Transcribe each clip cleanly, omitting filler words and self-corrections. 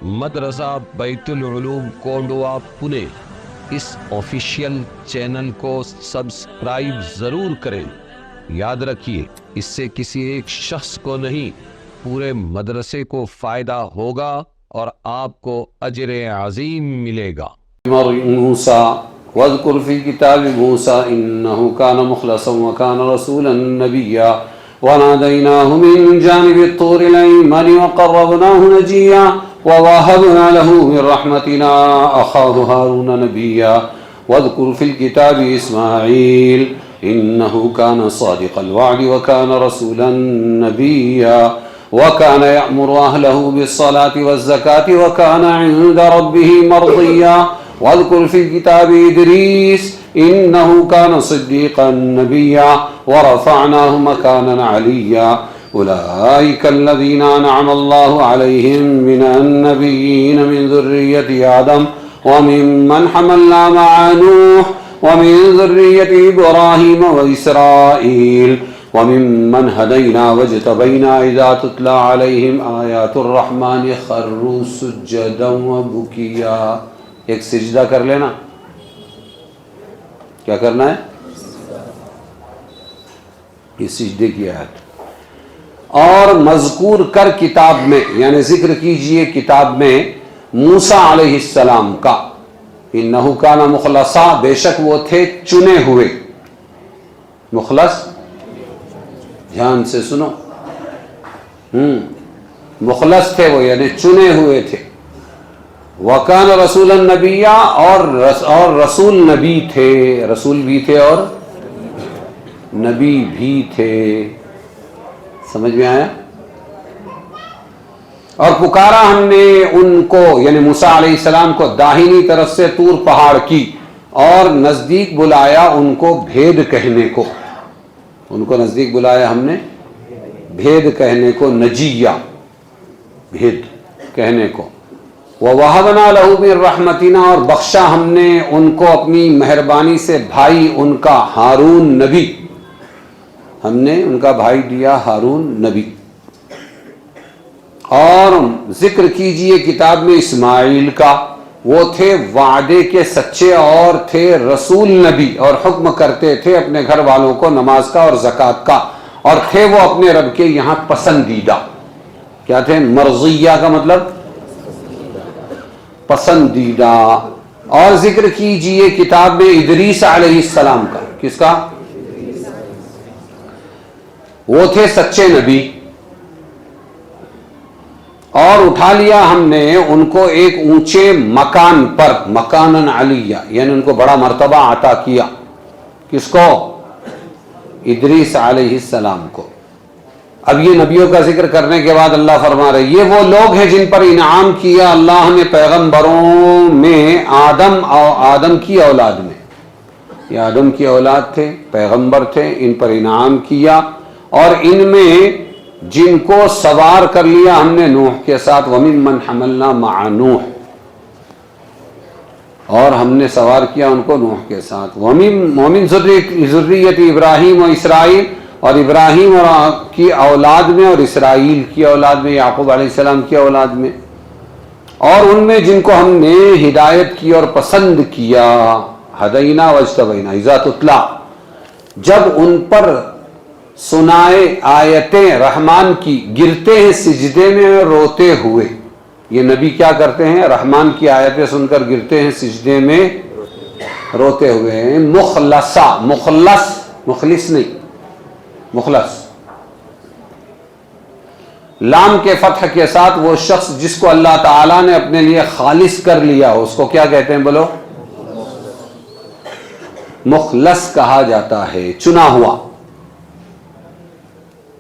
مدرسہ بیت العلوم کونڈوا پونے اس official channel کو سبسکرائب ضرور کریں۔ یاد رکھیے اس سے کسی ایک شخص کو نہیں پورے مدرسے کو فائدہ ہوگا اور آپ کو اجر عظیم ملے گا۔ موسیٰ واذکر فی کتاب موسیٰ انہ کان مخلصا وکان رسولا نبیا ونادیناہ من جانب الطور الایمن وقربناہ نجیا ووہبنا لہ من رحمتنا اخاہ ہارون نبیا واذکر فی الکتاب اسماعیل انہ کان صادق الوعد وکان رسولا نبیا وكان يأمر أهله بالصلاة والزكاة وكان عند ربه مرضيا واذكر في الكتاب إدريس إنه كان صديقا نبيا ورفعناه مكانا عليا أولئك الذين أنعم الله عليهم من النبيين من ذرية آدم وممن حملنا مع نوح ومن ذرية إبراهيم وإسرائيل وَمِمَّنْ هَدَيْنَا وَاجْتَبَيْنَا إِذَا تُتْلَى عَلَيْهِمْ آيَاتُ الرَّحْمَنِ خَرُّوا سُجَّدًا وَبُكِيًّا۔ ایک سجدہ کر لینا، کیا کرنا ہے؟ یہ سجدے کی آیت۔ اور مذکور کر کتاب میں، یعنی ذکر کیجئے کتاب میں موسیٰ علیہ السلام کا، انہو کان مخلصا، بے شک وہ تھے چنے ہوئے۔ مخلص، دھیان سے سنو، مخلص تھے وہ، یعنی چنے ہوئے تھے۔ وَكَانَ رَسُولًا نَبِيًّا، اور رسول نبی تھے، رسول بھی تھے اور نبی بھی تھے۔ سمجھ میں آیا؟ اور پکارا ہم نے ان کو، یعنی موسیٰ علیہ السلام کو، داہنی طرف سے طور پہاڑ کی، اور نزدیک بلایا ان کو بھید کہنے کو، ان کو نزدیک بلایا ہم نے بھید کہنے کو، نجیہ، بھید کہنے کو۔ وَوَهَبْنَا لَهُ مِن رَحْمَتِنَا، اور بخشا ہم نے ان کو اپنی مہربانی سے بھائی ان کا ہارون نبی، ہم نے ان کا بھائی دیا ہارون نبی۔ اور ذکر کیجئے کتاب میں اسماعیل کا، وہ تھے وعدے کے سچے اور تھے رسول نبی، اور حکم کرتے تھے اپنے گھر والوں کو نماز کا اور زکوٰۃ کا، اور تھے وہ اپنے رب کے یہاں پسندیدہ۔ کیا تھے؟ مرضیہ کا مطلب پسندیدہ۔ اور ذکر کیجئے کتاب میں ادریس علیہ السلام کا، کس کا؟ وہ تھے سچے نبی، اور اٹھا لیا ہم نے ان کو ایک اونچے مکان پر، مکانن علیہ، یعنی ان کو بڑا مرتبہ عطا کیا۔ کس کو؟ ادریس علیہ السلام کو۔ اب یہ نبیوں کا ذکر کرنے کے بعد اللہ فرما رہے، یہ وہ لوگ ہیں جن پر انعام کیا اللہ نے پیغمبروں میں، آدم کی اولاد میں، یہ آدم کی اولاد تھے، پیغمبر تھے، ان پر انعام کیا، اور ان میں جن کو سوار کر لیا ہم نے نوح کے ساتھ، وَمِمَّنْ حَمَلْنَا مَعَ نوح، اور ہم نے سوار کیا ان کو نوح کے ساتھ، وَمِن ذُرِّيَّةِ ابراہیم و اسرائیل، اور ابراہیم کی اولاد میں اور اسرائیل کی اولاد میں، یعقوب علیہ السلام کی اولاد میں، اور ان میں جن کو ہم نے ہدایت کی اور پسند کیا، ہدینا واجتبینا اذا تتلا، جب ان پر سنائے آیتیں رحمان کی، گرتے ہیں سجدے میں روتے ہوئے۔ یہ نبی کیا کرتے ہیں؟ رحمان کی آیتیں سن کر گرتے ہیں سجدے میں روتے ہوئے۔ مخلصا، مخلص، مخلص نہیں، مخلص، لام کے فتح کے ساتھ وہ شخص جس کو اللہ تعالیٰ نے اپنے لیے خالص کر لیا ہو، اس کو کیا کہتے ہیں؟ بولو، مخلص کہا جاتا ہے، چنا ہوا۔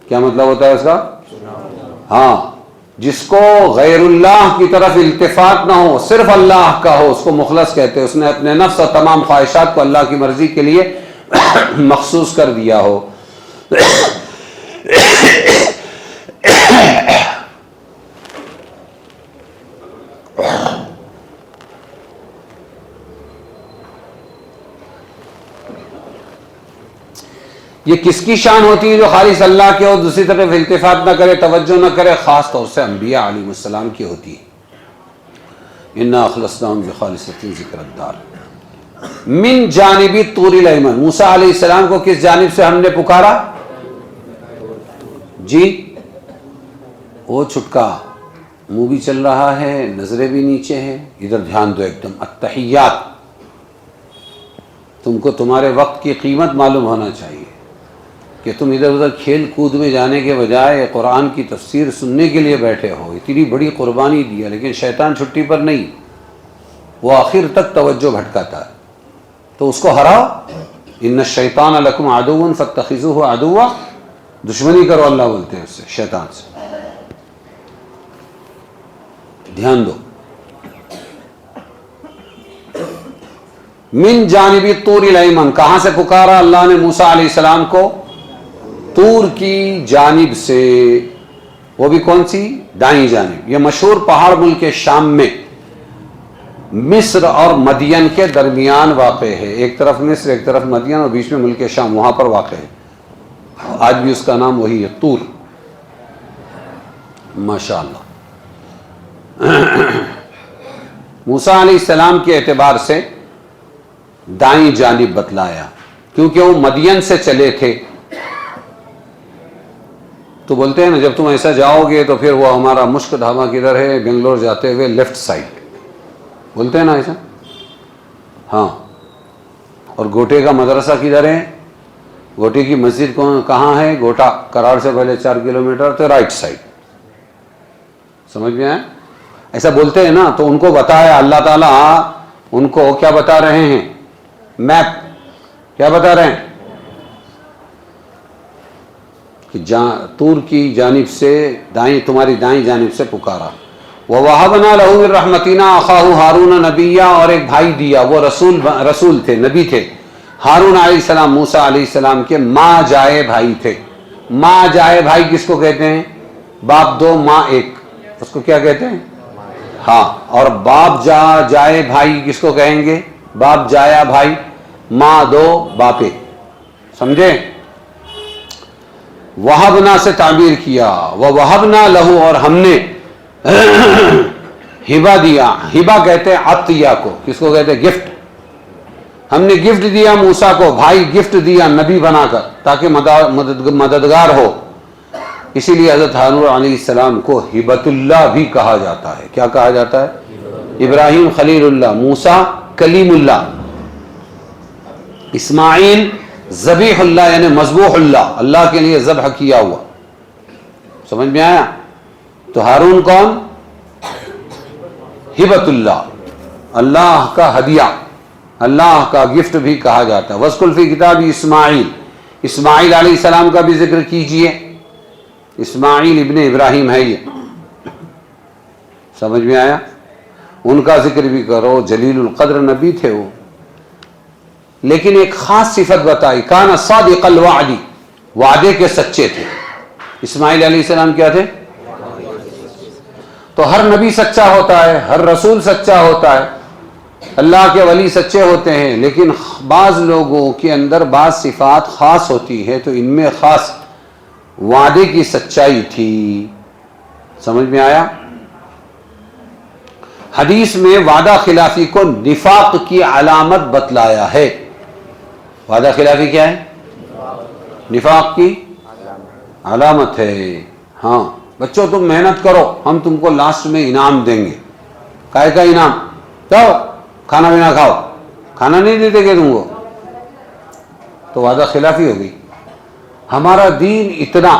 کیا مطلب ہوتا ہے اس کا؟ ہاں، جس کو غیر اللہ کی طرف التفات نہ ہو، صرف اللہ کا ہو، اس کو مخلص کہتے ہیں۔ اس نے اپنے نفس اور تمام خواہشات کو اللہ کی مرضی کے لیے مخصوص کر دیا ہو۔ یہ کس کی شان ہوتی ہے؟ جو خالص اللہ کے اور دوسری طرف التفات نہ کرے، توجہ نہ کرے، خاص طور سے انبیاء علیہ السلام کی ہوتی ہے۔ انا اخلصناہم بخالصۃ ذکر الدار۔ من جانب طور الایمن، موسیٰ علیہ السلام کو کس جانب سے ہم نے پکارا؟ جی وہ چھٹکا، منہ بھی چل رہا ہے، نظریں بھی نیچے ہیں، ادھر دھیان دو ایک دم۔ التحیات، تم کو تمہارے وقت کی قیمت معلوم ہونا چاہیے کہ تم ادھر ادھر کھیل کود میں جانے کے بجائے قرآن کی تفسیر سننے کے لیے بیٹھے ہو، اتنی بڑی قربانی دیا، لیکن شیطان چھٹی پر نہیں، وہ آخر تک توجہ بھٹکاتا ہے، تو اس کو ہراؤ۔ ان الشیطان لکم عدو فاتخذوہ عدوا، دشمنی کرو اللہ بولتے ہیں اس سے، شیطان سے۔ دھیان دو۔ من جانب طور الایمن، کہاں سے پکارا اللہ نے موسیٰ علیہ السلام کو؟ طور کی جانب سے، وہ بھی کون سی؟ دائیں جانب۔ یہ مشہور پہاڑ ملک شام میں مصر اور مدین کے درمیان واقع ہے، ایک طرف مصر ایک طرف مدین اور بیچ میں ملک شام، وہاں پر واقع ہے، آج بھی اس کا نام وہی ہے، طور۔ ماشاء اللہ۔ موسیٰ علیہ السلام کے اعتبار سے دائیں جانب بتلایا، کیونکہ وہ مدین سے چلے تھے، تو بولتے ہیں نا جب تم ایسا جاؤ گے تو پھر وہ ہمارا مشک دھاما کدھر ہے، بنگلور جاتے ہوئے لیفٹ سائڈ، بولتے ہیں نا ایسا، ہاں۔ اور گوٹے کا مدرسہ کدھر ہے؟ گوٹے کی مسجد کہاں ہے؟ گوٹا، کراڑ سے پہلے 4 کلومیٹر، تو رائٹ سائڈ، سمجھ میں آئے؟ ایسا بولتے ہیں نا، تو ان کو بتایا اللہ تعالیٰ، ان کو کیا بتا رہے ہیں؟ میپ کیا بتا رہے ہیں؟ کہ طور کی جانب سے دائیں، تمہاری دائیں جانب سے پکارا۔ وَوَهَبْنَا لَهُ مِن رَحْمَتِنَا أَخَاهُ هَارُونَ نَبِيًّا، اور ایک بھائی دیا، وہ رسول تھے، نبی تھے، ہارون علیہ السلام، موسیٰ علیہ السلام کے ماں جائے بھائی تھے۔ ماں جائے بھائی کس کو کہتے ہیں؟ باپ دو ماں ایک، اس کو کیا کہتے ہیں؟ ہاں۔ اور باپ جائے بھائی کس کو کہیں گے؟ باپ جایا بھائی، ماں دو باپ ایک، سمجھے؟ وہبنا سے تعبیر کیا، وہبنا لہو، اور ہم نے ہبہ دیا، ہبہ کہتے ہیں عطیہ کو، کس کو کہتے ہیں؟ گفٹ۔ ہم نے گفٹ دیا موسیٰ کو، بھائی گفٹ دیا نبی بنا کر تاکہ مددگار ہو، اسی لیے حضرت ہارون علیہ السلام کو ہبۃ اللہ بھی کہا جاتا ہے۔ کیا کہا جاتا ہے؟ ابراہیم خلیل اللہ، موسیٰ کلیم اللہ، اسماعیل ذبیح اللہ یعنی مذبوح اللہ، اللہ کے لیے ذبح کیا ہوا، سمجھ میں آیا؟ تو ہارون کون؟ ہبۃ اللہ، اللہ کا ہدیہ، اللہ کا گفٹ بھی کہا جاتا ہے۔ وَاذْكُرْ فِي كِتَابِ اسماعیل، اسماعیل علیہ السلام کا بھی ذکر کیجئے، اسماعیل ابن ابراہیم ہے، یہ سمجھ میں آیا؟ ان کا ذکر بھی کرو، جلیل القدر نبی تھے وہ، لیکن ایک خاص صفت بتائی، کان صادق الوعد، وعدے کے سچے تھے۔ اسماعیل علیہ السلام کیا تھے؟ تو ہر نبی سچا ہوتا ہے، ہر رسول سچا ہوتا ہے، اللہ کے ولی سچے ہوتے ہیں، لیکن بعض لوگوں کے اندر بعض صفات خاص ہوتی ہے، تو ان میں خاص وعدے کی سچائی تھی، سمجھ میں آیا؟ حدیث میں وعدہ خلافی کو نفاق کی علامت بتلایا ہے۔ وعدہ خلافی کیا ہے؟ نفاق کی علامت ہے۔ ہاں بچوں تم محنت کرو، ہم تم کو لاسٹ میں انعام دیں گے۔ کائے کا انعام؟ جاؤ کھانا پینا کھاؤ، کھانا نہیں دیتے کہ تم کو، تو وعدہ خلافی ہو گئی۔ ہمارا دین اتنا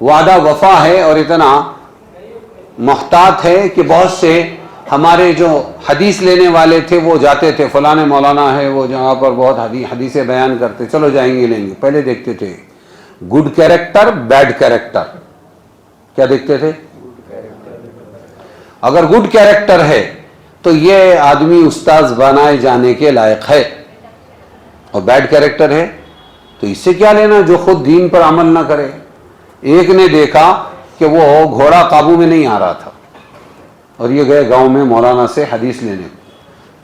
وعدہ وفا ہے اور اتنا محتاط ہے کہ بہت سے ہمارے جو حدیث لینے والے تھے وہ جاتے تھے، فلاں مولانا ہے وہ جہاں پر بہت حدیثیں بیان کرتے، چلو جائیں گے لیں گے۔ پہلے دیکھتے تھے گڈ کیریکٹر بیڈ کیریکٹر، کیا دیکھتے تھے؟ اگر گڈ کیریکٹر ہے تو یہ آدمی استاذ بنائے جانے کے لائق ہے، اور بیڈ کیریکٹر ہے تو اس سے کیا لینا جو خود دین پر عمل نہ کرے۔ ایک نے دیکھا کہ وہ گھوڑا قابو میں نہیں آ رہا تھا اور یہ گئے گاؤں میں مولانا سے حدیث لینے،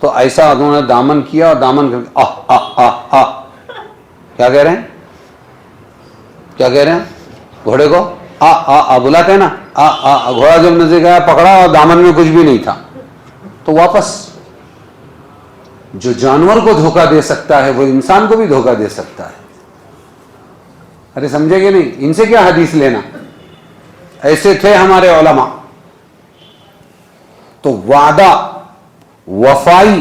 تو ایسا انہوں نے دامن کیا اور دامن کر کے کیا کہہ رہے ہیں؟ کیا کہہ رہے ہیں؟ گھوڑے کو بلاتے ہیں نا، گھوڑا جب نزدیک آیا پکڑا اور دامن میں کچھ بھی نہیں تھا، تو واپس جو جانور کو دھوکہ دے سکتا ہے وہ انسان کو بھی دھوکہ دے سکتا ہے. ارے سمجھے گے نہیں؟ ان سے کیا حدیث لینا؟ ایسے تھے ہمارے علماء. تو وعدہ وفائی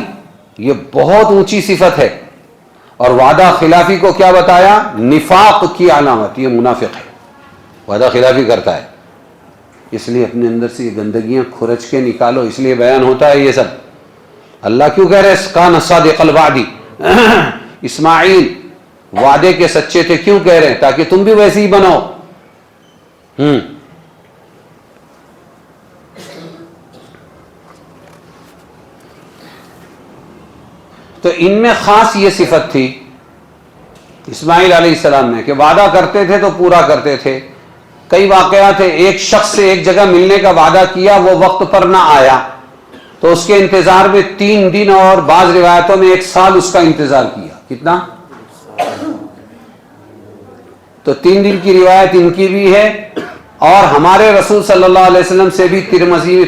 یہ بہت اونچی صفت ہے، اور وعدہ خلافی کو کیا بتایا؟ نفاق کی علامت. یہ منافق ہے، وعدہ خلافی کرتا ہے. اس لیے اپنے اندر سے یہ گندگیاں کھرچ کے نکالو. اس لیے بیان ہوتا ہے یہ سب. اللہ کیوں کہہ رہے کان صادق الوعد؟ اسماعیل وعدے کے سچے تھے. کیوں کہہ رہے ہیں؟ تاکہ تم بھی ویسے ہی بنو. تو ان میں خاص یہ صفت تھی اسماعیل علیہ السلام نے کہ وعدہ کرتے تھے تو پورا کرتے تھے. کئی واقعات ہیں، ایک شخص سے ایک جگہ ملنے کا وعدہ کیا، وہ وقت پر نہ آیا تو اس کے انتظار میں 3 دن اور بعض روایتوں میں 1 سال اس کا انتظار کیا. کتنا؟ تو 3 دن کی روایت ان کی بھی ہے، اور ہمارے رسول صلی اللہ علیہ وسلم سے بھی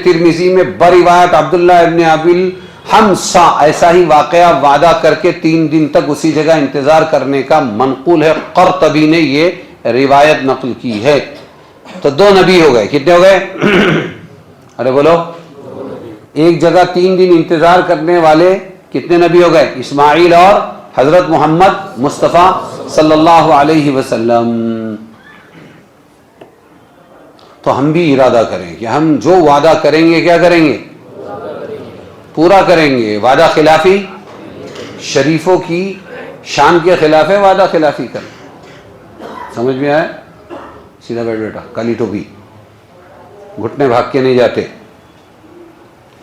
ترمذی میں بروایت عبداللہ ابن ابی حمزہ ایسا ہی واقعہ وعدہ کر کے 3 دن تک اسی جگہ انتظار کرنے کا منقول ہے. قرطبی نے یہ روایت نقل کی ہے. تو 2 نبی ہو گئے. کتنے ہو گئے؟ ارے بولو. ایک جگہ 3 دن انتظار کرنے والے کتنے نبی ہو گئے؟ اسماعیل اور حضرت محمد مصطفیٰ صلی اللہ علیہ وسلم. تو ہم بھی ارادہ کریں کہ ہم جو وعدہ کریں گے کیا کریں گے؟ پورا کریں گے. وعدہ خلافی شریفوں کی شان کے خلاف ہے. وعدہ خلافی کریں. سمجھ میں آیا؟ سیدھا بیٹھ بیٹا، کالی ٹوپی، گھٹنے بھاگ کے نہیں جاتے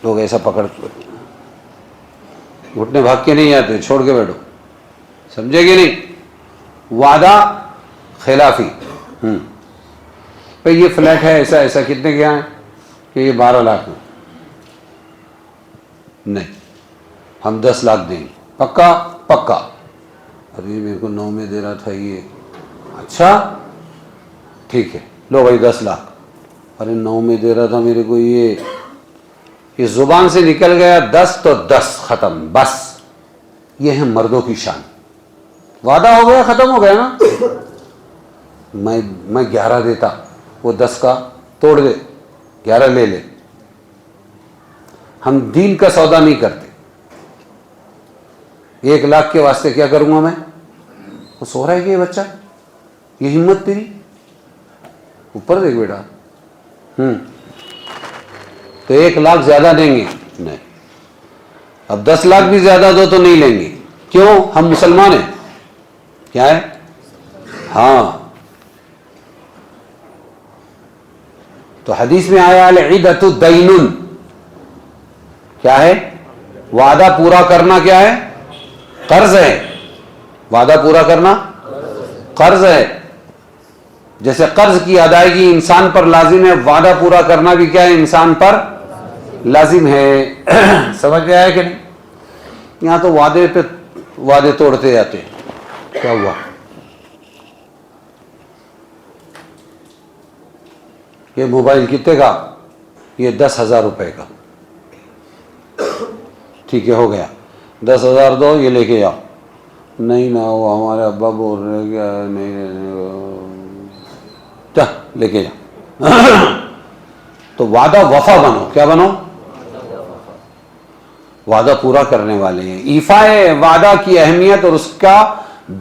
لوگ. ایسا پکڑ گھٹنے بھاگ کے نہیں جاتے، چھوڑ کے بیٹھو. سمجھے گے نہیں؟ وعدہ خلافی. بھئی یہ فلیٹ ہے ایسا ایسا، کتنے کے ہیں؟ کہ یہ 12 لاکھ میں. نہیں، ہم 10 لاکھ دیں گے. پکا؟ پکا. ابھی میرے کو 9 میں دے رہا تھا یہ. اچھا ٹھیک ہے، لو بھائی 10 لاکھ. ارے 9 میں دے رہا تھا میرے کو یہ زبان سے نکل گیا 10 تو 10 ختم. بس یہ ہے مردوں کی شان. وعدہ ہو گیا، ختم ہو گیا نا. میں 11 دیتا، وہ 10 کا توڑ دے، 11 لے لے. ہم دین کا سودا نہیں کرتے. 1 لاکھ کے واسطے کیا کروں گا میں؟ وہ سو رہا ہے کہ یہ بچہ، یہ ہمت تیری، اوپر دیکھ بیٹا. تو 1 لاکھ زیادہ دیں گے؟ نہیں. اب 10 لاکھ بھی زیادہ دو تو نہیں لیں گے. کیوں؟ ہم مسلمان ہیں. کیا ہے؟ ہاں. تو حدیث میں آیا العدۃ دین. کیا ہے؟ وعدہ پورا کرنا کیا ہے؟ قرض ہے. وعدہ پورا کرنا قرض ہے. جیسے قرض کی ادائیگی انسان پر لازم ہے، وعدہ پورا کرنا بھی کیا ہے؟ انسان پر لازم ہے. سمجھ میں آیا کہ نہیں؟ یہاں تو وعدے پہ وعدے توڑتے جاتے. کیا ہوا؟ یہ موبائل کتنے کا؟ یہ 10,000 روپے کا. ٹھیک ہے، ہو گیا. 10,000 دو، یہ لے کے جاؤ. نہیں نہ وہ ہمارے ابا بول رہے کہ نہیں، لے کے جاؤ. تو وعدہ وفا بنو. کیا بنو؟ وعدہ پورا کرنے والے ہیں. ایفائے وعدہ کی اہمیت اور اس کا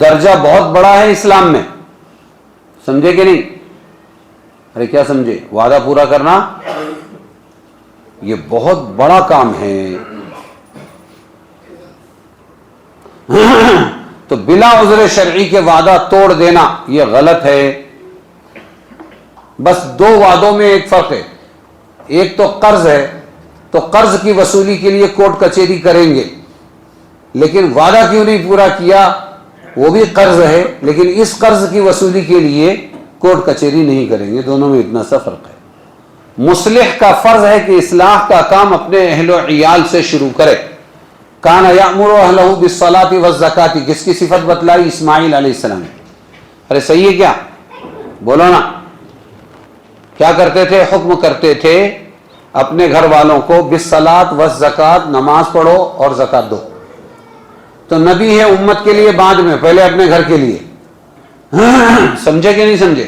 درجہ بہت بڑا ہے اسلام میں. سمجھے کہ نہیں؟ ارے کیا سمجھے؟ وعدہ پورا کرنا یہ بہت بڑا کام ہے. تو بلا عذر شرعی کے وعدہ توڑ دینا یہ غلط ہے. بس 2 وعدوں میں ایک فرق ہے. ایک تو قرض ہے، تو قرض کی وصولی کے لیے کورٹ کچہری کریں گے، لیکن وعدہ کیوں نہیں پورا کیا؟ وہ بھی قرض ہے، لیکن اس قرض کی وصولی کے لیے کورٹ کچہری نہیں کریں گے. دونوں میں اتنا سا فرق ہے. مصلح کا فرض ہے کہ اصلاح کا کام اپنے اہل و عیال سے شروع کرے. کان یأمر اہلہ بالصلاۃ والزکاۃ. کس کی صفت بتلائی؟ اسماعیل علیہ السلام. ارے صحیح ہے کیا؟ بولو نا. کیا کرتے تھے؟ حکم کرتے تھے اپنے گھر والوں کو بالصلاۃ والزکات، نماز پڑھو اور زکات دو. تو نبی ہے امت کے لیے بعد میں، پہلے اپنے گھر کے لیے. سمجھے کہ نہیں سمجھے؟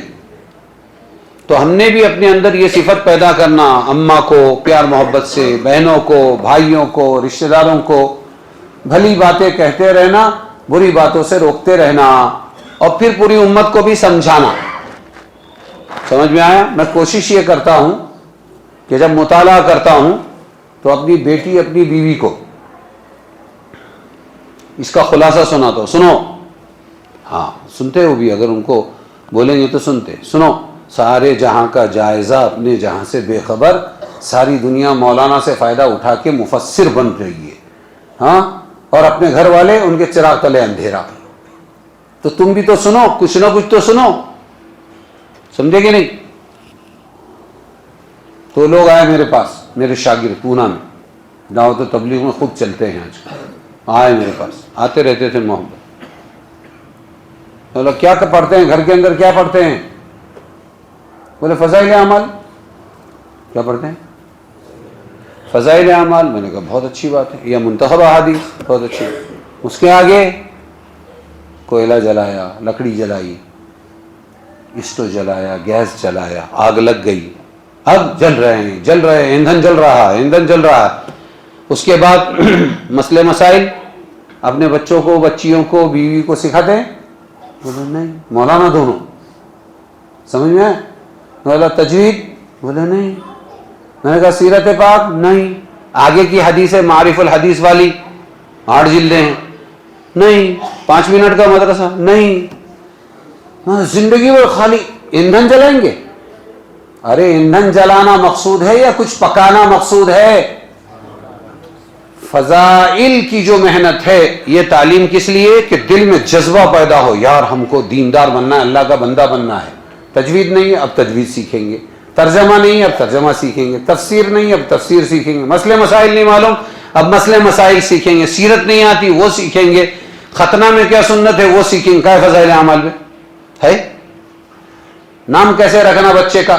تو ہم نے بھی اپنے اندر یہ صفت پیدا کرنا، اماں کو پیار محبت سے، بہنوں کو، بھائیوں کو، رشتہ داروں کو بھلی باتیں کہتے رہنا، بری باتوں سے روکتے رہنا، اور پھر پوری امت کو بھی سمجھانا. سمجھ میں آیا؟ میں کوشش یہ کرتا ہوں کہ جب مطالعہ کرتا ہوں تو اپنی بیٹی، اپنی بیوی کو اس کا خلاصہ سناتا ہوں. سنو، ہاں سنتے ہو بھی، اگر ان کو بولیں گے تو سنتے. سنو، سارے جہاں کا جائزہ اپنے جہاں سے بے خبر، ساری دنیا مولانا سے فائدہ اٹھا کے مفسر بن رہی ہے، ہاں، اور اپنے گھر والے ان کے چراغ تلے اندھیرا. تو تم بھی تو سنو، کچھ نہ کچھ تو سنو. سمجھے کہ نہیں؟ تو لوگ آئے میرے پاس، میرے شاگرد پونا میں، دعوت و تبلیغ میں خوب چلتے ہیں آج کل، آئے میرے پاس، آتے رہتے تھے محبت. بولا کیا پڑھتے ہیں گھر کے اندر، کیا پڑھتے ہیں؟ بولے فضائل اعمال. کیا پڑھتے ہیں؟ فضائل اعمال. میں نے کہا بہت اچھی بات ہے، یہ منتخب احادیث بہت اچھی. اس کے آگے کوئلہ جلایا، لکڑی جلائی، اسٹو جلایا، گیس جلایا، آگ لگ گئی، اب جل رہے ہیں، ایندھن جل رہا ہے. اس کے بعد مسئلے مسائل اپنے بچوں کو، بچیوں کو، بیوی کو سکھاتے ہیں؟ بولے نہیں. مولانا دونوں؟ سمجھ میں؟ بولا تجوید؟ بولے نہیں. میں نے کہا سیرت پاک؟ نہیں. آگے کی حدیث ہے معارف الحدیث والی، 8 جلدیں ہیں؟ نہیں. 5 منٹ کا مدرسہ؟ نہیں. زندگی میں خالی ایندھن جلائیں گے. ارے ایندھن جلانا مقصود ہے یا کچھ پکانا مقصود ہے؟ فضائل کی جو محنت ہے، یہ تعلیم کس لیے کہ دل میں جذبہ پیدا ہو، یار ہم کو دیندار بننا ہے، اللہ کا بندہ بننا ہے. تجوید نہیں ہے، اب تجوید سیکھیں گے. ترجمہ نہیں ہے، اب ترجمہ سیکھیں گے. تفسیر نہیں ہے، اب تفسیر سیکھیں گے. مسئلے مسائل نہیں معلوم، اب مسئلے مسائل سیکھیں گے. سیرت نہیں آتی، وہ سیکھیں گے. ختنہ میں کیا سنت ہے وہ سیکھیں گے. کیا فضائل اعمال میں ہے؟ نام کیسے رکھنا بچے کا،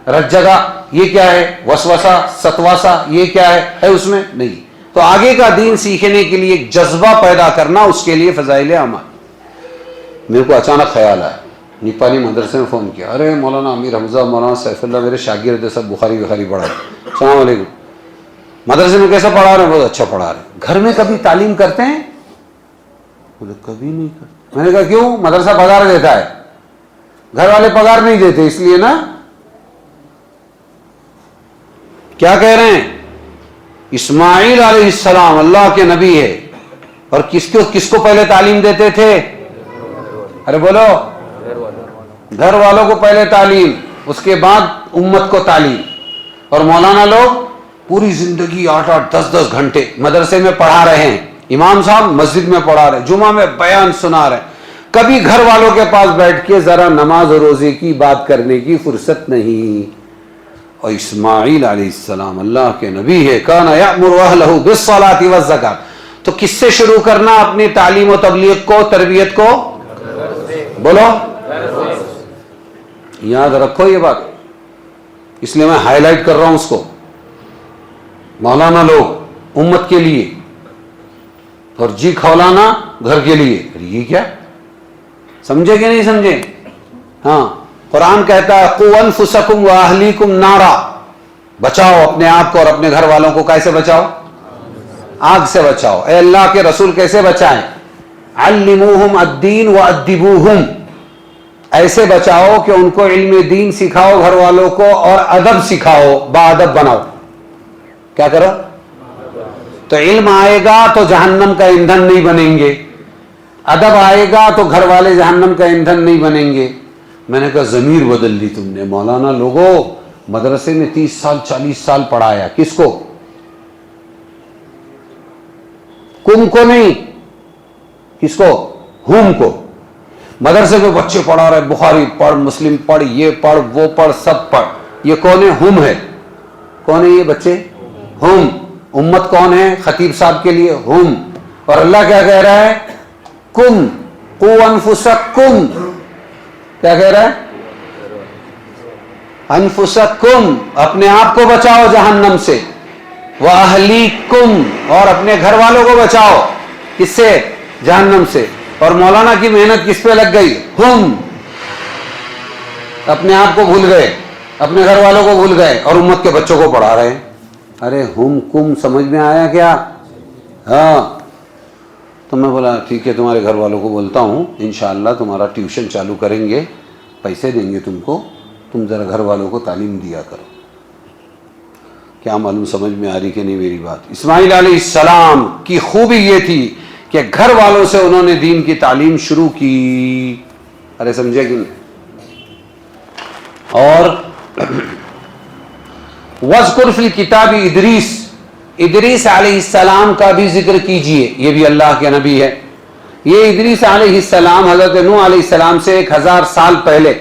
رجگا یہ کیا ہے، وسوسہ، ستواسا یہ کیا ہے اس میں؟ نہیں. تو آگے کا دین سیکھنے کے لیے ایک جذبہ پیدا کرنا، اس کے لیے فضائل اعمال. میرے کو اچانک خیال آیا، نیپالی مدرسے میں فون کیا، ارے مولانا امیر حمزہ، مولانا سیف اللہ میرے شاگرد ہے، سب بخاری پڑھا ہے. السلام علیکم، مدرسے میں کیسا پڑھا رہے ہیں؟ بہت اچھا پڑھا رہے ہیں. گھر میں کبھی تعلیم کرتے ہیں؟ بولے کبھی نہیں کرتے. میں نے کہا کیوں؟ مدرسہ پگار دیتا ہے. گھر والے پگار نہیں دیتے اس لیے نا. کیا کہہ رہے ہیں؟ اسماعیل علیہ السلام اللہ کے نبی ہے، اور کس کو پہلے تعلیم دیتے تھے؟ ارے بولو، گھر والوں کو پہلے تعلیم، اس کے بعد امت کو تعلیم. اور مولانا لوگ پوری زندگی 8-8 10-10 گھنٹے مدرسے میں پڑھا رہے ہیں. امام صاحب مسجد میں پڑھا رہے، جمعہ میں بیان سنا رہے. کبھی گھر والوں کے پاس بیٹھ کے ذرا نماز و روزے کی بات کرنے کی فرصت نہیں. اور اسماعیل علیہ السلام اللہ کے نبی ہے، کان یأمر اہلہ بالصلاۃ والزکاۃ. تو کس سے شروع کرنا اپنی تعلیم و تبلیغ کو، تربیت کو؟ بولو، یاد رکھو یہ بات، اس لیے میں ہائی لائٹ کر رہا ہوں اس کو. مولانا لوگ امت کے لیے اور جی کھولانا گھر کے لیے. یہ کیا سمجھے کہ نہیں سمجھے؟ ہاں، قرآن کہتا ہے قوا انفسکم واہلیکم نارا، بچاؤ اپنے آپ کو اور اپنے گھر والوں کو. کیسے بچاؤ؟ آگ سے بچاؤ. اے اللہ کے رسول کیسے بچائیں؟ علموہم الدین وادبوہم، ایسے بچاؤ کہ ان کو علم دین سکھاؤ گھر والوں کو، اور ادب سکھاؤ، باادب بناؤ. کیا کرو؟ تو علم آئے گا تو جہنم کا ایندھن نہیں بنیں گے، ادب آئے گا تو گھر والے جہنم کا ایندھن نہیں بنیں گے. میں نے کہا ضمیر بدل دی تم نے. مولانا لوگوں مدرسے میں 30 سال 40 سال پڑھایا، کس کو؟ کم کو نہیں، کس کو؟ ہم کو. مدرسے میں بچے پڑھا رہے، بخاری پڑھ، مسلم پڑھ، یہ پڑھ، وہ پڑھ، سب پڑھ. یہ کون ہے؟ ہم ہے. کون ہے یہ بچے؟ ہم. امت کون ہے؟ خطیب صاحب کے لیے ہم. اور اللہ کیا کہہ رہا ہے؟ کم قوا انفسکم. کیا کہہ رہا ہے؟ انفسکم اپنے آپ کو بچاؤ جہنم سے، واہلیکم اور اپنے گھر والوں کو بچاؤ، کس سے؟ جہنم سے۔ اور مولانا کی محنت کس پہ لگ گئی؟ ہم اپنے آپ کو بھول گئے، اپنے گھر والوں کو بھول گئے اور امت کے بچوں کو پڑھا رہے ہیں۔ ارے ہم کم سمجھ میں آیا کیا؟ ہاں، تو میں بولا ٹھیک ہے تمہارے گھر والوں کو بولتا ہوں انشاءاللہ تمہارا ٹیوشن چالو کریں گے، پیسے دیں گے تم کو، تم ذرا گھر والوں کو تعلیم دیا کرو۔ کیا معلوم سمجھ میں آ رہی کہ نہیں میری بات؟ اسماعیل علیہ السلام کی خوبی یہ تھی کہ گھر والوں سے انہوں نے دین کی تعلیم شروع کی۔ ارے سمجھے کہ نہیں؟ اور وَاذْكُرْ فِي الْكِتَابِ ادریس علیہ السلام کا بھی ذکر کیجئے، یہ بھی اللہ کے نبی ہے۔ یہ ادریس علیہ السلام حضرت نوح علیہ السلام سے 1000 سال پہلے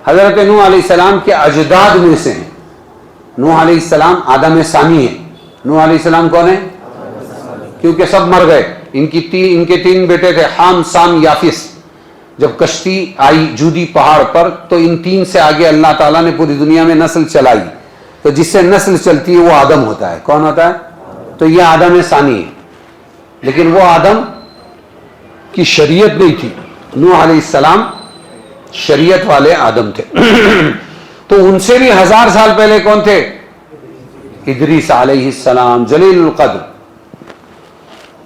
حضرت نوح علیہ السلام کے اجداد میں سے ہیں۔ نوح علیہ السلام آدم ثانی ہے۔ نوح علیہ السلام کون ہے؟ کیونکہ سب مر گئے، ان کے 3 بیٹے تھے، حام، سام، یافس۔ جب کشتی آئی جودی پہاڑ پر تو ان 3 سے آگے اللہ تعالیٰ نے پوری دنیا میں نسل چلائی، تو جس سے نسل چلتی ہے وہ آدم ہوتا ہے۔ کون ہوتا ہے؟ تو یہ آدم ثانی ہے، لیکن وہ آدم کی شریعت نہیں تھی، نوح علیہ السلام شریعت والے آدم تھے۔ تو ان سے بھی 1000 سال پہلے کون تھے؟ ادریس علیہ السلام، جلیل القدر۔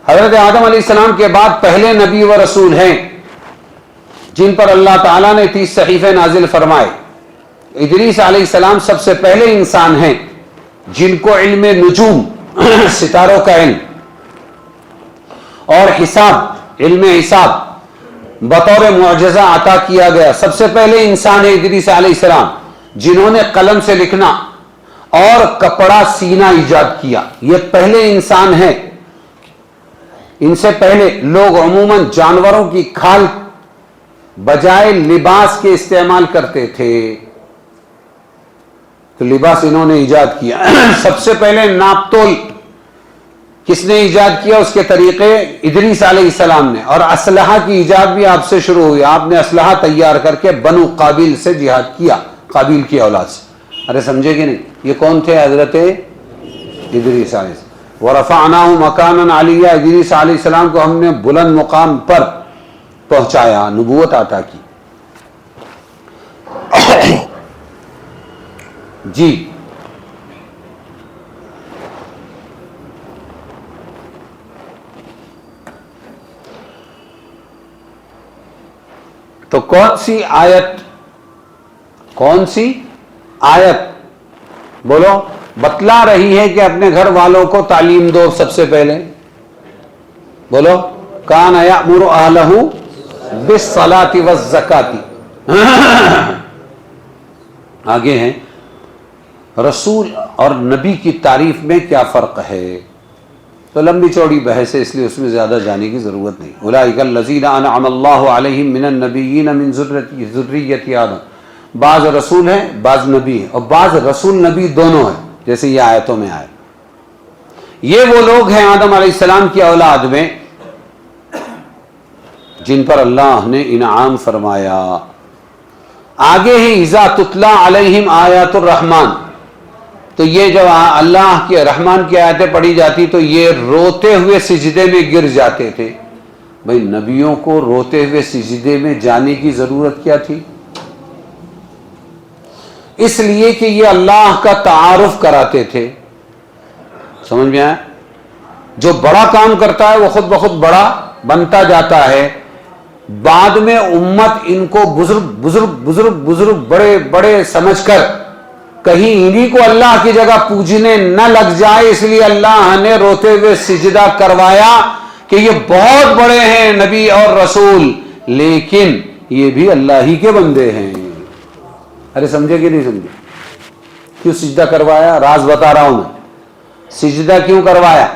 حضرت آدم علیہ السلام کے بعد پہلے نبی و رسول ہیں جن پر اللہ تعالیٰ نے 30 صحیفے نازل فرمائے۔ ادریس علیہ السلام سب سے پہلے انسان ہیں جن کو علم نجوم، ستاروں کا علم، اور حساب، علم حساب بطور معجزہ عطا کیا گیا۔ سب سے پہلے انسان ہے ادریس علیہ السلام جنہوں نے قلم سے لکھنا اور کپڑا سینا ایجاد کیا۔ یہ پہلے انسان ہیں۔ ان سے پہلے لوگ عموماً جانوروں کی کھال بجائے لباس کے استعمال کرتے تھے، تو لباس انہوں نے ایجاد کیا۔ سب سے پہلے ناپ تول کس نے ایجاد کیا؟ اس کے طریقے ادریس علیہ السلام نے۔ اور اسلحہ کی ایجاد بھی آپ سے شروع ہوئی، آپ نے اسلحہ تیار کر کے بنو قابیل سے جہاد کیا، قابیل کی اولاد سے۔ ارے سمجھے کہ نہیں؟ یہ کون تھے؟ حضرت ادریس علیہ السلام۔ وَرَفَعْنَاهُ مَكَانًا عَلِيًّا، ادریس علیہ السلام کو ہم نے بلند مقام پر پہنچایا، نبوت عطا کی۔ جی تو کون سی آیت بولو بتلا رہی ہے کہ اپنے گھر والوں کو تعلیم دو؟ سب سے پہلے بولو، کان یأمر اہلہ بالصلاۃ والزکاۃ۔ آگے ہیں رسول اور نبی کی تعریف میں کیا فرق ہے؟ تو لمبی چوڑی بحث ہے، اس لیے اس میں زیادہ جانے کی ضرورت نہیں۔ اولئک الذین انعم اللہ علیہم من النبیین من ذریۃ آدم۔ بعض رسول ہیں، بعض نبی ہیں، اور بعض رسول نبی دونوں ہیں، جیسے یہ آیتوں میں آئے۔ یہ وہ لوگ ہیں آدم علیہ السلام کی اولاد میں جن پر اللہ نے انعام فرمایا۔ آگے ہی اذا تتلی علیہم آیات الرحمن، تو یہ جب اللہ کے رحمان کی آیتیں پڑھی جاتی تو یہ روتے ہوئے سجدے میں گر جاتے تھے۔ بھئی نبیوں کو روتے ہوئے سجدے میں جانے کی ضرورت کیا تھی؟ اس لیے کہ یہ اللہ کا تعارف کراتے تھے۔ سمجھ میں آیا؟ جو بڑا کام کرتا ہے وہ خود بخود بڑا بنتا جاتا ہے، بعد میں امت ان کو بزرگ بڑے بڑے سمجھ کر کہیں انہی کو اللہ کی جگہ پوجنے نہ لگ جائے، اس لیے اللہ نے روتے ہوئے سجدہ کروایا کہ یہ بہت بڑے ہیں نبی اور رسول، لیکن یہ بھی اللہ ہی کے بندے ہیں۔ ارے سمجھے کہ نہیں سمجھے؟ کیوں سجدہ کروایا؟ راز بتا رہا ہوں میں، سجدہ کیوں کروایا؟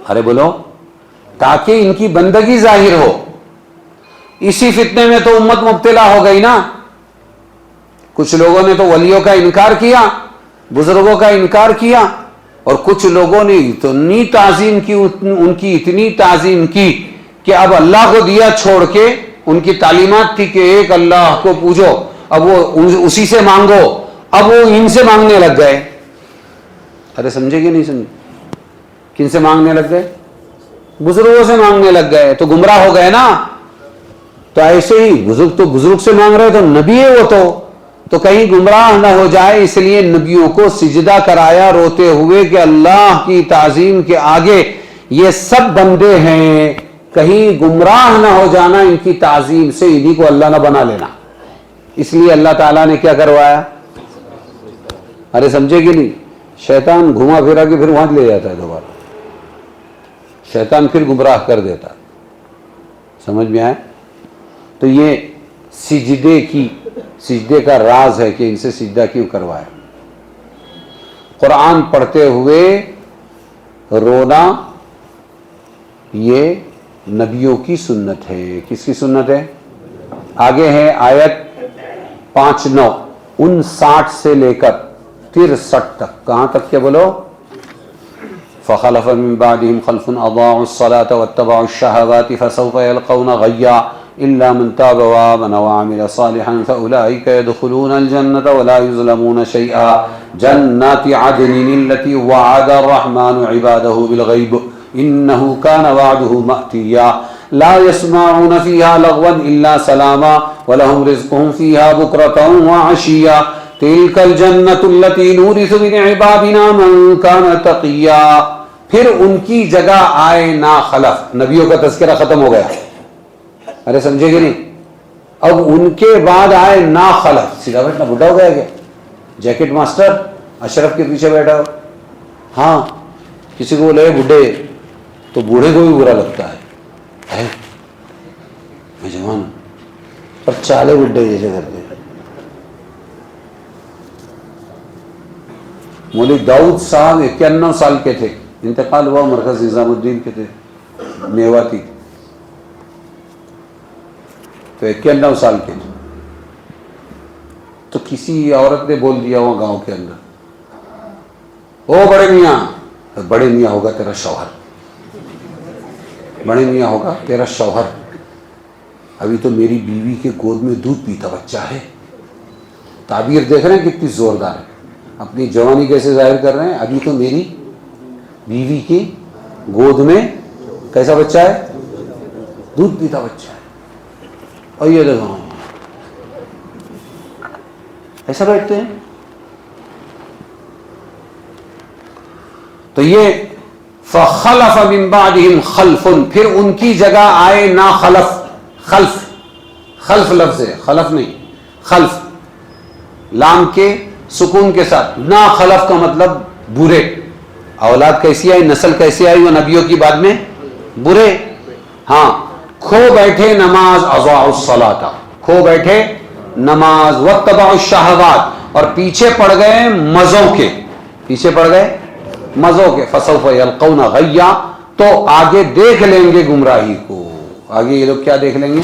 ارے بولو، تاکہ ان کی بندگی ظاہر ہو۔ اسی فتنے میں تو امت مبتلا ہو گئی نا۔ کچھ لوگوں نے تو ولیوں کا انکار کیا، بزرگوں کا انکار کیا، اور کچھ لوگوں نے اتنی تعظیم کی، ان کی اتنی تعظیم کی کہ اب اللہ کو دیا چھوڑ کے، ان کی تعلیمات تھی کہ ایک اللہ کو پوجو، اب وہ اسی سے مانگو، اب وہ ان سے مانگنے لگ گئے. ارے سمجھے کہ نہیں سمجھے؟ کن سے مانگنے لگ گئے؟ بزرگوں سے مانگنے لگ گئے تو گمراہ ہو گئے نا. تو ایسے ہی بزرگ سے مانگ رہے تو نبی ہے وہ تو کہیں گمراہ نہ ہو جائے، اس لیے نبیوں کو سجدہ کرایا روتے ہوئے کہ اللہ کی تعظیم کے آگے یہ سب بندے ہیں، کہیں گمراہ نہ ہو جانا ان کی تعظیم سے، انہی کو اللہ نہ بنا لینا. اس لیے اللہ تعالیٰ نے کیا کروایا؟ ارے سمجھے کہ نہیں؟ شیطان گھما پھرا کے پھر وہاں لے جاتا ہے دوبارہ، شیطان پھر گمراہ کر دیتا. سمجھ میں آئے؟ تو یہ سجدے کا راز ہے کہ ان سے سجدہ کیوں کروایا. قرآن پڑھتے ہوئے رونا یہ نبیوں کی سنت ہے. کس کی سنت ہے؟ آگے ہے آیت 5-9 59 سے لے کر 63 تک. کہاں تک کیا بولو؟ فخلف من بعدهم خلف اضاعوا الصلاة واتبعوا الشهوات فسوف يلقون غيا الا من تاب وآمن وعمل صالحا فاولئك يدخلون الجنة ولا يظلمون شيئا جنات عدن التي وعد الرحمن عباده بالغيب انه كان وعده مأتيا لا يسمعون فيها لغوا الا سلاما ولهم رزقهم فيها بكرة وعشيا تلك الجنة التي نورث من عبادنا من كان تقيا. پھر ان کی جگہ آئے نا خلف. نبیوں کا تذکرہ ختم ہو گیا. ارے سمجھے کہ نہیں؟ اب ان کے بعد آئے نا خلف. سیدھا بیٹھنا بڈھا ہو گیا کیا؟ جیکٹ ماسٹر اشرف کے پیچھے بیٹھا ہو. ہاں کسی کو بولے بڈھے تو بوڑھے کو بھی برا لگتا ہے. میں جوان ہوں پر چالے بڈھے جیسے کرتے. مولوی داؤد صاحب 91 سال کے تھے، انتقال ہوا مرکز نظام الدین کے تھے میواتی، تو 91 سال کے تھے. تو کسی عورت نے بول دیا وہاں گاؤں کے اندر، او بڑے میاں. بڑے میاں ہوگا تیرا شوہر، بڑے میاں ہوگا تیرا شوہر، ابھی تو میری بیوی کے گود میں دودھ پیتا بچہ ہے. تعبیر دیکھ رہے ہیں کتنی زوردار ہے، اپنی جوانی کیسے ظاہر کر رہے ہیں. ابھی تو میری بیوی کی گود میں کیسا بچہ ہے؟ دودھ پیتا بچہ ہے. اور یہ دیکھو ایسا بیٹھتے ہیں. تو یہ فخلف من بعدهم خلف، پھر ان کی جگہ آئے نا خلف. خلف لفظ ہے، خلف نہیں، خلف لام کے سکون کے ساتھ. نا خلف کا مطلب برے. اولاد کیسی آئی، نسل کیسی آئی؟ وہ نبیوں کی بعد میں برے. ہاں کھو بیٹھے نماز، اضاعوا الصلاۃ، کھو بیٹھے نماز، واتبعوا الشہوات، اور پیچھے پڑ گئے مزوں کے، پیچھے پڑ گئے مزوں کے. فسوف یلقون غیا، تو آگے دیکھ لیں گے گمراہی کو. آگے یہ لوگ کیا دیکھ لیں گے؟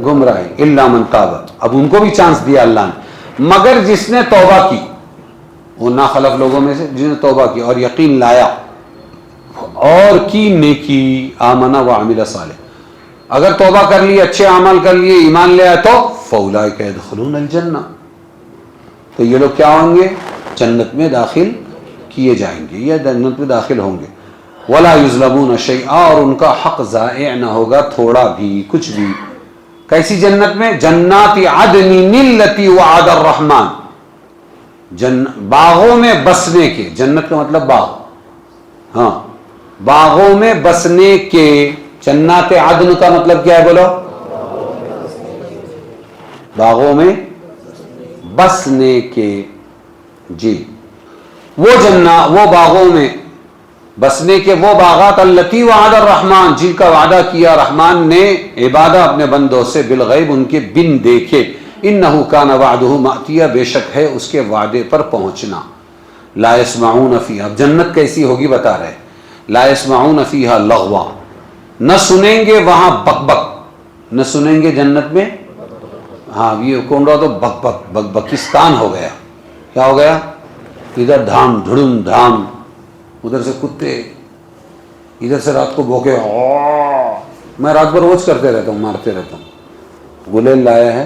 گمراہی. الا من تاب، اب ان کو بھی چانس دیا اللہ نے، مگر جس نے توبہ کی. وہ ناخلف لوگوں میں سے جس نے توبہ کی اور یقین لایا اور کی نیکی، آمنا وعمل صالح. اگر توبہ کر لی، اچھے اعمال کر لیے، ایمان لے آئے، تو فاولئک یدخلون الجنہ، تو یہ لوگ کیا ہوں گے؟ جنت میں داخل کیے جائیں گے، یا جنت میں داخل ہوں گے. ولا یظلمون شیئا، اور ان کا حق ضائع نہ ہوگا تھوڑا بھی، کچھ بھی. کیسی جنت میں؟ جنات عدن التی وعد الرحمن، باغوں میں بسنے کے. جنت کا مطلب باغ، ہاں باغوں میں بسنے کے. جنات عدن کا مطلب کیا ہے بولو؟ باغوں میں بسنے کے. جی وہ باغوں میں بسنے کے، وہ باغات التی وعد الرحمن، جن کا وعدہ کیا رحمان نے عبادہ اپنے بندوں سے، بالغیب، ان کے بن دیکھے. انہ کان وعدہ مأتیا، بے شک ہے اس کے وعدے پر پہنچنا. لا یسمعون فیہا، اب جنت کیسی ہوگی بتا رہے. لا یسمعون فیہا لغوا، نہ سنیں گے وہاں بک بک، نہ سنیں گے جنت میں. ہاں یہ کون رہا تو بک بک، بک بکستان ہو گیا. کیا ہو گیا؟ ادھر دھام دھڑم دھام، ادھر سے کتے، ادھر سے رات کو بھوکے. میں رات بھر روز کرتے رہتا ہوں، مارتے رہتا ہوں. گلیل لایا ہے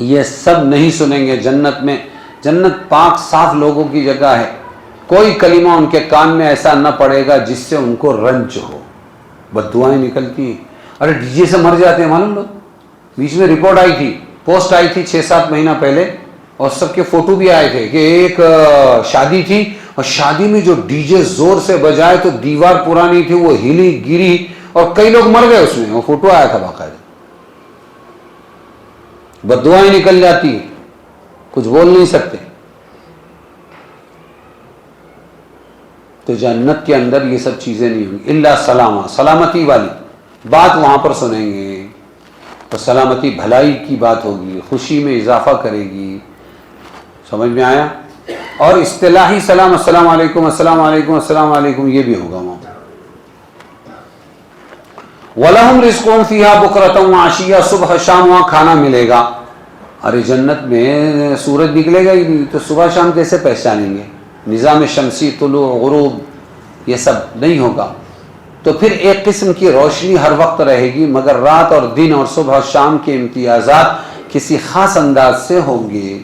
یہ سب نہیں سنیں گے جنت میں. جنت پاک صاف لوگوں کی جگہ ہے. کوئی کلمہ ان کے کان میں ایسا نہ پڑے گا جس سے ان کو رنج ہو. بد دعائیں نکلتی. ارے ڈی جے سے مر جاتے ہیں معلوم لوگ. بیچ میں رپورٹ آئی تھی, پوسٹ آئی تھی 6-7 مہینہ پہلے, اور سب کے فوٹو بھی آئے تھے کہ ایک شادی تھی اور شادی میں جو ڈی جے زور سے بجائے تو دیوار پرانی تھی وہ ہلی گری اور کئی لوگ مر گئے اس میں. وہ فوٹو آیا تھا باقاعدہ. بد دعائیں نکل جاتی ہیں, کچھ بول نہیں سکتے. تو جنت کے اندر یہ سب چیزیں نہیں ہوں گی. الا سلامہ, سلامتی والی بات وہاں پر سنیں گے. تو سلامتی بھلائی کی بات ہوگی, خوشی میں اضافہ کرے گی. سمجھ میں آیا؟ اور اصطلاحی سلام, السلام علیکم السلام علیکم السلام علیکم, یہ بھی ہوگا وہاں. وَلَهُمْ رِزْقُهُمْ فِيهَا بُكْرَةً وَعَشِيًّا, صبح شام وہاں کھانا ملے گا. ارے جنت میں سورج نکلے گا ہی نہیں تو صبح شام کیسے پہچانیں گے؟ نظام شمسی, طلوع غروب یہ سب نہیں ہوگا. تو پھر ایک قسم کی روشنی ہر وقت رہے گی, مگر رات اور دن اور صبح شام کے امتیازات کسی خاص انداز سے ہوگی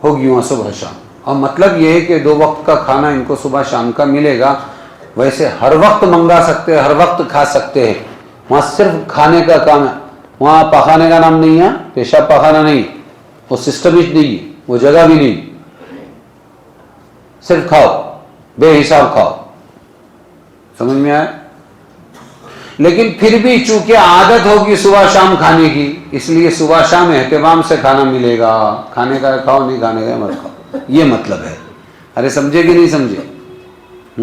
وہاں صبح شام. اور مطلب یہ ہے کہ 2 وقت کا کھانا ان کو صبح شام کا ملے گا. ویسے ہر وقت منگا سکتے ہیں, ہر وقت کھا سکتے ہیں. وہاں صرف کھانے کا کام ہے. وہاں پخانے کا نام نہیں ہے, پیشاب پخانا نہیں, وہ سسٹم ہی نہیں, وہ جگہ بھی نہیں. صرف کھاؤ, بے حساب کھاؤ. سمجھ میں آئے؟ لیکن پھر بھی چونکہ عادت ہوگی صبح شام کھانے کی, اس لیے صبح شام اہتمام سے کھانا ملے گا. کھانے کا کھاؤ, نہیں کھانے کا مت کھاؤ, یہ مطلب ہے. ارے سمجھے کہ نہیں سمجھے؟